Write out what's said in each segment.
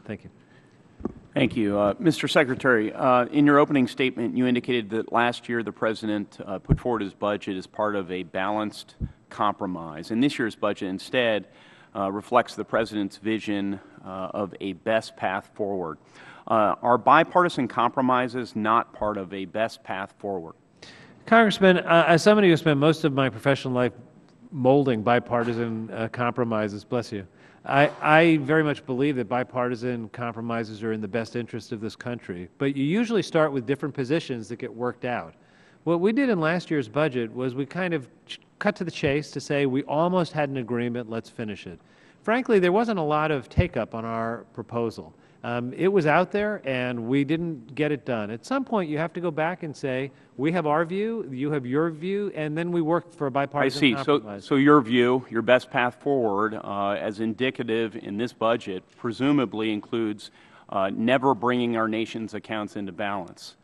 Thank you. Thank you. Mr. Secretary, in your opening statement, you indicated that last year the President put forward his budget as part of a balanced compromise, and this year's budget instead reflects the President's vision of a best path forward. Are bipartisan compromises not part of a best path forward? Congressman, as somebody who spent most of my professional life molding bipartisan compromises, bless you, I very much believe that bipartisan compromises are in the best interest of this country, but you usually start with different positions that get worked out. What we did in last year's budget was we kind of cut to the chase to say we almost had an agreement, let's finish it. Frankly, there wasn't a lot of take-up on our proposal. It was out there, and we didn't get it done. At some point, you have to go back and say, we have our view, you have your view, and then we work for a bipartisan compromise. So your view, your best path forward, as indicative in this budget, presumably includes never bringing our nation's accounts into balance.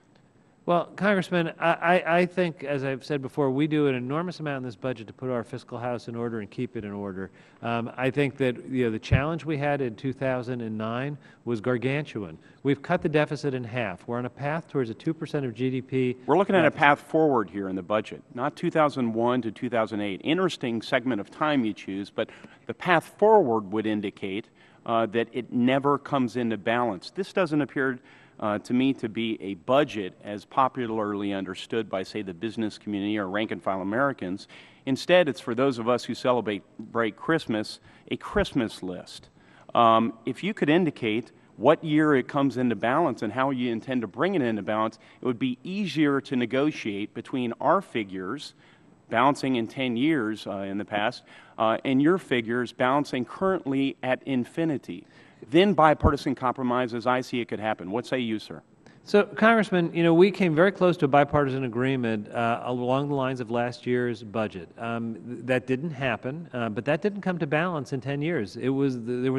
Well, Congressman, I think, as I've said before, we do an enormous amount in this budget to put our fiscal house in order and keep it in order. I think that the challenge we had in 2009 was gargantuan. We've cut the deficit in half. We're on a path towards a 2% of GDP. We're looking at a path forward here in the budget, not 2001 to 2008. Interesting segment of time you choose, but the path forward would indicate that it never comes into balance. This doesn't appear to me to be a budget as popularly understood by, say, the business community or rank-and-file Americans. Instead, it's for those of us who celebrate Christmas, a Christmas list. If you could indicate what year it comes into balance and how you intend to bring it into balance, it would be easier to negotiate between our figures, balancing in 10 years in the past, and your figures balancing currently at infinity. Then bipartisan compromise, as I see it, could happen. What say you, sir? So, Congressman, we came very close to a bipartisan agreement along the lines of last year's budget. That didn't happen, but that didn't come to balance in 10 years. It was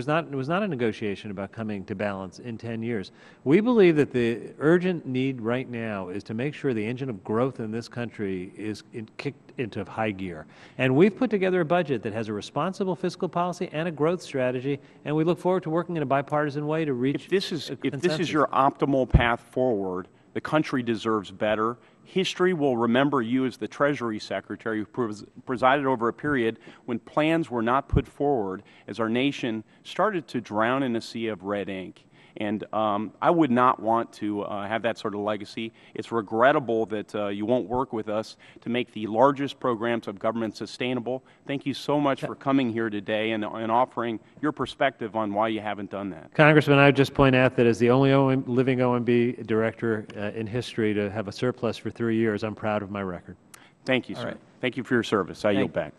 not a negotiation about coming to balance in 10 years. We believe that the urgent need right now is to make sure the engine of growth in this country is kicked into high gear. And we've put together a budget that has a responsible fiscal policy and a growth strategy, and we look forward to working in a bipartisan way to reach consensus. If this is your optimal path forward, the country deserves better. History will remember you as the Treasury Secretary who presided over a period when plans were not put forward as our nation started to drown in a sea of red ink. And I would not want to have that sort of legacy. It's regrettable that you won't work with us to make the largest programs of government sustainable. Thank you so much for coming here today and offering your perspective on why you haven't done that. Congressman, I would just point out that as the only living OMB director in history to have a surplus for 3 years, I'm proud of my record. Thank you, sir. Thank you for your service. I yield back.